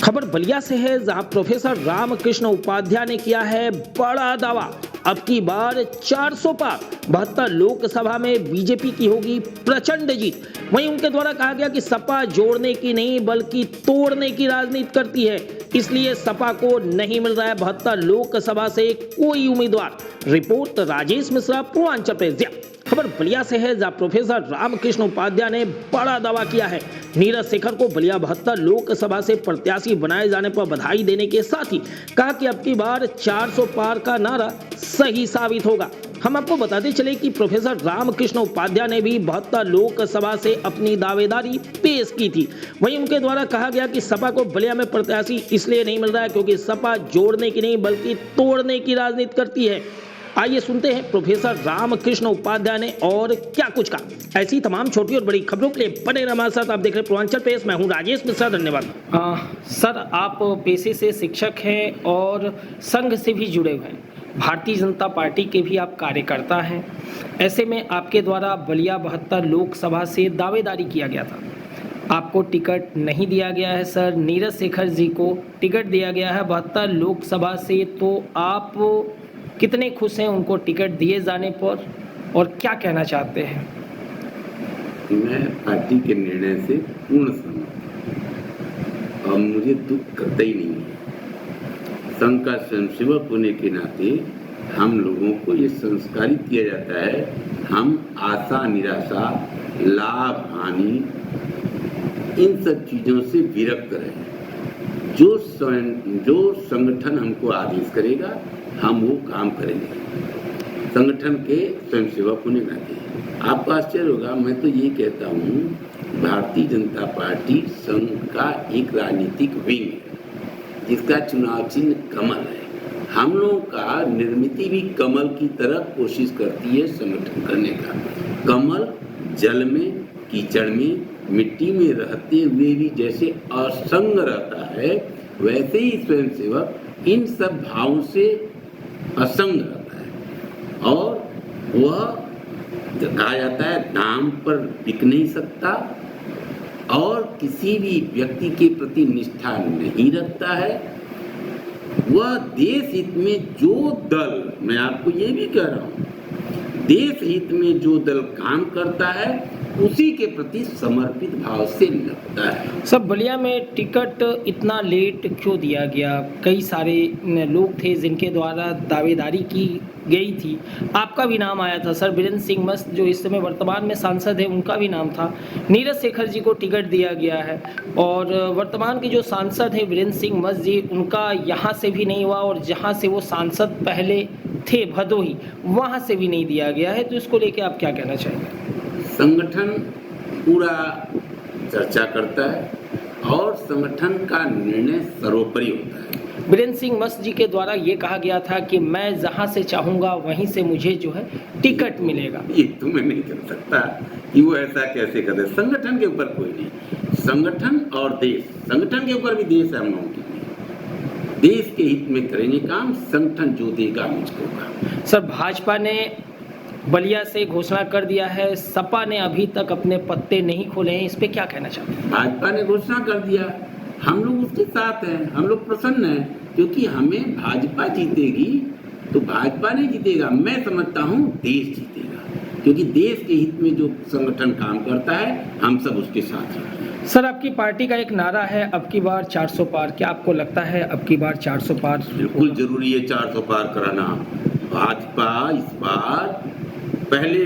खबर बलिया से है, जहां प्रोफेसर रामकृष्ण उपाध्याय ने किया है बड़ा दावा। अब की बार 400 पार 72 लोकसभा में बीजेपी की होगी प्रचंड जीत। वहीं उनके द्वारा कहा गया कि सपा जोड़ने की नहीं बल्कि तोड़ने की राजनीति करती है, इसलिए सपा को नहीं मिल रहा है 72 लोकसभा से कोई उम्मीदवार। Report Rajesh Mishra, Purvanchal press. खबर बलिया से है, जहां प्रोफेसर रामकृष्ण उपाध्याय ने बड़ा दावा किया है। नीरज शेखर को बलिया 72 लोकसभा से प्रत्याशी बनाए जाने पर बधाई देने के साथ ही कहा कि अब की बार 400 पार का नारा सही साबित होगा। हम आपको बताते चले कि प्रोफेसर रामकृष्ण उपाध्याय ने भी 72 लोकसभा से अपनी दावेदारी पेश की थी। वहीं उनके द्वारा कहा गया कि सपा को बलिया में प्रत्याशी इसलिए नहीं मिल रहा है क्योंकि सपा जोड़ने की नहीं बल्कि तोड़ने की राजनीति करती है। आइए सुनते हैं प्रोफेसर रामकृष्ण उपाध्याय ने और क्या कुछ कहा। ऐसी तमाम छोटी और बड़ी खबरों के लिए बने हमारे साथ। आप देख रहे हैं पूर्वांचल प्रेस, मैं हूं राजेश मिश्रा। धन्यवाद। सर, आप पेशे से शिक्षक हैं और संघ से भी जुड़े हुए हैं, भारतीय जनता पार्टी के भी आप कार्यकर्ता हैं। ऐसे में आपके द्वारा बलिया 72 लोकसभा से दावेदारी किया गया था, आपको टिकट नहीं दिया गया है। सर, नीरज शेखर जी को टिकट दिया गया है 72 लोकसभा से, तो आप कितने खुश हैं उनको टिकट दिए जाने पर और क्या कहना चाहते हैं? मैं पार्टी के निर्णय से पूर्ण सहमत हूं और मुझे दुख कतई नहीं है। संघ का स्वयंसेवक होने के नाते हम लोगों को ये संस्कारित किया जाता है, हम आशा निराशा लाभ हानि इन सब चीज़ों से विरक्त रहें। जो संगठन हमको आदेश करेगा हम वो काम करेंगे, संगठन के स्वयंसेवक होने के नाते। आपको आश्चर्य होगा, मैं तो ये कहता हूँ भारतीय जनता पार्टी संघ का एक राजनीतिक विंग है जिसका चुनाव चिन्ह कमल है। हम लोगों का निर्मित भी कमल की तरह कोशिश करती है संगठन करने का। कमल जल में, कीचड़ में, मिट्टी में रहते हुए भी जैसे असंग रहता है, वैसे ही स्वयंसेवक इन सब भावों से असंग रहता है और वह कहा जाता है दाम पर बिक नहीं सकता और किसी भी व्यक्ति के प्रति निष्ठा नहीं रखता है। वह देश हित में जो दल, मैं आपको ये भी कह रहा हूँ, देश हित में जो दल काम करता है उसी के प्रति समर्पित भाव से लगता है। सब बलिया में टिकट इतना लेट क्यों दिया गया? कई सारे लोग थे जिनके द्वारा दावेदारी की गई थी, आपका भी नाम आया था। सर, वीरेंद्र सिंह मस्त जो इस समय वर्तमान में सांसद है, उनका भी नाम था। नीरज शेखर जी को टिकट दिया गया है और वर्तमान के जो सांसद हैं वीरेंद्र सिंह मस्त जी, उनका यहाँ से भी नहीं हुआ और जहाँ से वो सांसद पहले थे भदोही, वहाँ से भी नहीं दिया गया है। तो इसको लेके आप क्या कहना चाहेंगे? संगठन पूरा चर्चा करता है और संगठन का निर्णय सर्वोपरि होता है। वीरेंद्र सिंह मस्त जी के द्वारा ये कहा गया था कि मैं जहां से चाहूंगा वहीं से मुझे जो है टिकट मिलेगा। ये तो मैं नहीं कर सकता कि वो ऐसा कैसे कर दे। संगठन के ऊपर कोई नहीं, संगठन और देश, संगठन के ऊपर भी देश है हम लोगों के लिए। देश के हित में करेंगे काम, संगठन जो देगा मुझको काम। सर, भाजपा ने बलिया से घोषणा कर दिया है, सपा ने अभी तक अपने पत्ते नहीं खोले हैं, इस पे क्या कहना चाहते हैं? भाजपा ने घोषणा कर दिया, हम लोग उसके साथ हैं, हम लोग प्रसन्न हैं क्योंकि हमें भाजपा जीतेगी तो भाजपा नहीं जीतेगा, मैं समझता हूँ देश जीतेगा क्योंकि देश के हित में जो संगठन काम करता है हम सब उसके साथ हैं। सर, आपकी पार्टी का एक नारा है अब की बार 400 पार, क्या आपको लगता है अब की बार 400 पार? बिल्कुल जरूरी है 400 पार कराना। भाजपा इस बार पहले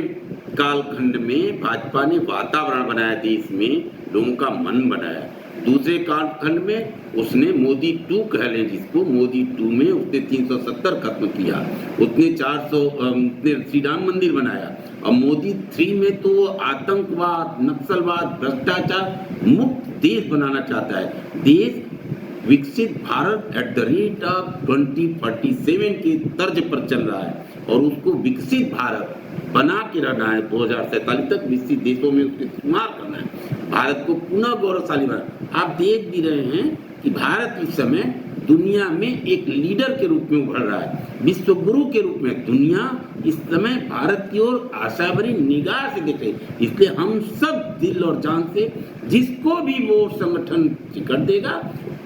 कालखंड में भाजपा ने वातावरण बनाया, देश में लोगों का मन बनाया। दूसरे कालखंड में उसने मोदी 2 कह लें जिसको, मोदी 2 में उसने 370 खत्म किया, उसने 400 श्री राम मंदिर बनाया और मोदी 3 में तो आतंकवाद, नक्सलवाद, भ्रष्टाचार मुक्त देश बनाना चाहता है। देश विकसित Bharat at the rate of 2047 के तर्ज पर चल रहा है और उसको विकसित भारत बना के रहना है। 2047 तक विकसित देशों में उसके शुमार करना है, भारत को पुनः गौरवशाली बनाना। आप देख भी रहे हैं कि भारत इस समय दुनिया में एक लीडर के रूप में उभर रहा है, विश्व गुरु के रूप में। दुनिया इस समय भारत की ओर आशा भरी निगाह से देख रहे हैं। इसलिए हम सब दिल और जान से जिसको भी वो संगठन टिकट देगा,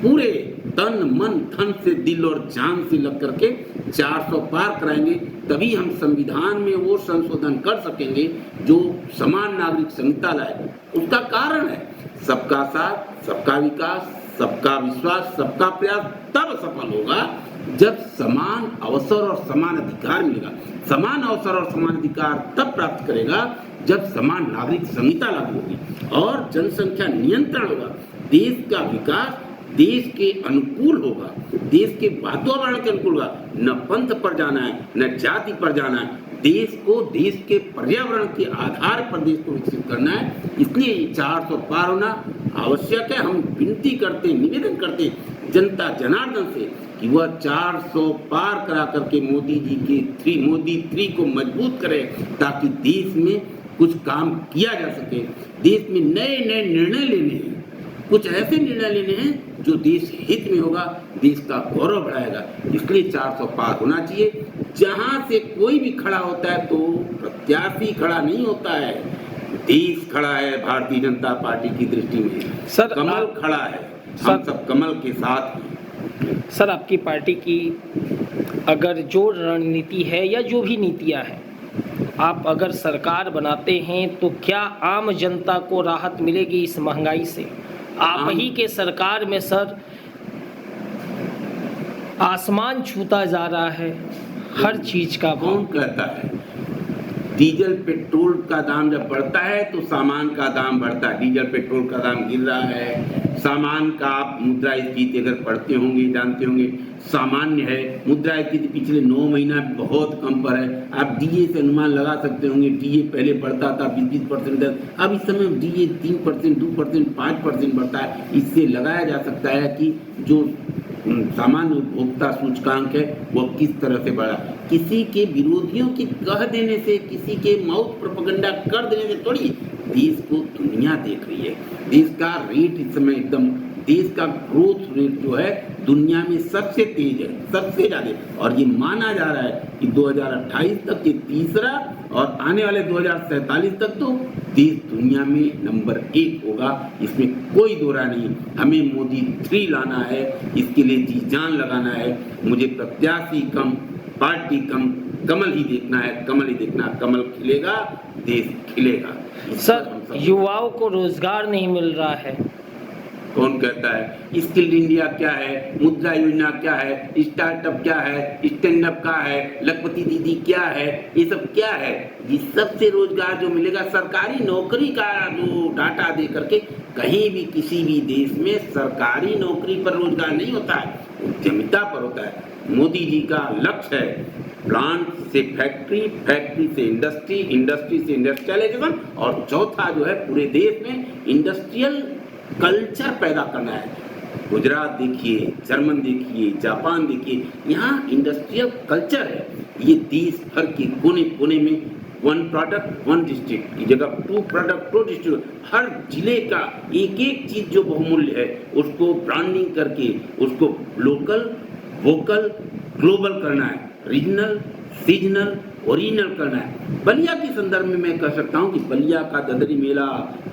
पूरे तन मन धन से दिल और जान से लग करके 400 पार कराएंगे। तभी हम संविधान में वो संशोधन कर सकेंगे जो समान नागरिक संहिता लाए। उसका कारण है सबका साथ, सबका विकास, सबका विश्वास, सबका प्रयास तब सफल होगा जब समान अवसर और समान अधिकार मिलेगा। समान अवसर और समान अधिकार तब प्राप्त करेगा जब समान नागरिक संहिता लागू होगी और जनसंख्या नियंत्रण होगा। देश का विकास देश के अनुकूल होगा, देश के वातावरण के अनुकूल होगा। न पंथ पर जाना है, न जाति पर जाना है। देश को देश के पर्यावरण के आधार पर देश को विकसित करना है। इसलिए 400 पार होना आवश्यक है। हम विनती करते, निवेदन करते जनता जनार्दन से कि वह 400 पार करा करके मोदी जी के मोदी 3 को मजबूत करे, ताकि देश में कुछ काम किया जा सके। देश में नए नए निर्णय लेने हैं, कुछ ऐसे निर्णय लेने हैं जो देश हित में होगा, देश का गौरव बढ़ाएगा। इसलिए 400 पार होना चाहिए। जहां से कोई भी खड़ा होता है तो प्रत्याशी खड़ा नहीं होता है, देश खड़ा है। भारतीय जनता पार्टी की दृष्टि में सर कमल खड़ा है, हम सब कमल के साथ हैं। सर, आपकी पार्टी की अगर जो रणनीति है या जो भी नीतियां हैं, आप अगर सरकार बनाते हैं तो क्या आम जनता को राहत मिलेगी इस महंगाई से? आप ही के सरकार में सर आसमान छूता जा रहा है हर चीज का। कौन कहता है? डीजल पेट्रोल का दाम जब बढ़ता है तो सामान का दाम बढ़ता है। डीजल पेट्रोल का दाम गिर रहा है, सामान का आप मुद्रास्फीति अगर पढ़ते होंगे, जानते होंगे, सामान्य है। मुद्रास्फीति पिछले 9 महीना बहुत कम पर है। आप डीए से अनुमान लगा सकते होंगे, डीए पहले बढ़ता था 20-20%, अब इस समय डीए 3%, 2%, 5% बढ़ता है। इससे लगाया जा सकता है कि जो सामान्य उपभोक्ता सूचकांक है वो किस तरह से बढ़ा। किसी के विरोधियों की कह देने से, किसी के माउथ प्रोपेगेंडा कर देने से थोड़ी देश को दुनिया देख रही है। देश का रेट इस समय एकदम, देश का ग्रोथ रेट जो है दुनिया में सबसे तेज है, सबसे ज्यादा। और ये माना जा रहा है कि 2028 तक ये तीसरा और आने वाले 2047 तक तो देश दुनिया में नंबर 1 होगा। इसमें कोई दो राय नहीं। हमें मोदी 3 लाना है, इसके लिए जी जान लगाना है। मुझे प्रत्याशी कम, पार्टी कम, कमल ही देखना है, कमल ही देखना। कमल खिलेगा, देश खिलेगा। सर, युवाओं को रोजगार नहीं मिल रहा है। कौन कहता है? स्किल इंडिया क्या है, मुद्रा योजना क्या है, स्टार्टअप क्या है, स्टैंड अप क्या है, लखपति दीदी क्या है, ये सब क्या है? ये सबसे रोजगार जो मिलेगा सरकारी नौकरी का जो डाटा दे करके, कहीं भी किसी भी देश में सरकारी नौकरी पर रोजगार नहीं होता है, उद्यमिता पर होता है। मोदी जी का लक्ष्य है प्लांट से फैक्ट्री, फैक्ट्री से इंडस्ट्री, इंडस्ट्री से इंडस्ट्रियलाइजेशन, और चौथा जो है पूरे देश में इंडस्ट्रियल कल्चर पैदा करना है। गुजरात देखिए, जर्मन देखिए, जापान देखिए, यहाँ इंडस्ट्रियल कल्चर है। ये देश भर के कोने कोने में 1 प्रोडक्ट 1 डिस्ट्रिक्ट की जगह 2 प्रोडक्ट 2 डिस्ट्रिक्ट, हर जिले का एक एक चीज जो बहुमूल्य है उसको ब्रांडिंग करके उसको लोकल, वोकल, ग्लोबल करना है। रीजनल, सीजनल, ओरिजिनल करना है। बलिया के संदर्भ में मैं कह सकता हूँ कि बलिया का ददरी मेला,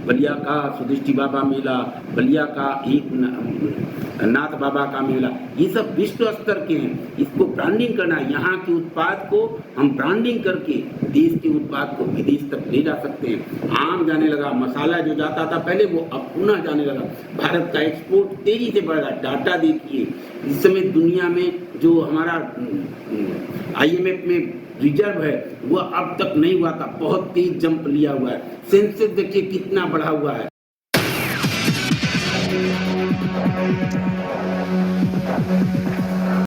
बलिया का सुदिष्टि बाबा मेला, बलिया का एक नाथ बाबा का मेला, ये सब विश्व स्तर के हैं। इसको ब्रांडिंग करना है। यहाँ के उत्पाद को हम ब्रांडिंग करके देश के उत्पाद को विदेश तक ले जा सकते हैं। आम जाने लगा, मसाला जो जाता था पहले वो अब पुनः जाने लगा। भारत का एक्सपोर्ट तेजी से बढ़ रहा है। डाटा देखिए, इस समय दुनिया में जो हमारा IMF में रिजर्व है वह अब तक नहीं हुआ था, बहुत तेज जंप लिया हुआ है। सेंसेक्स देखिए कितना बढ़ा हुआ है।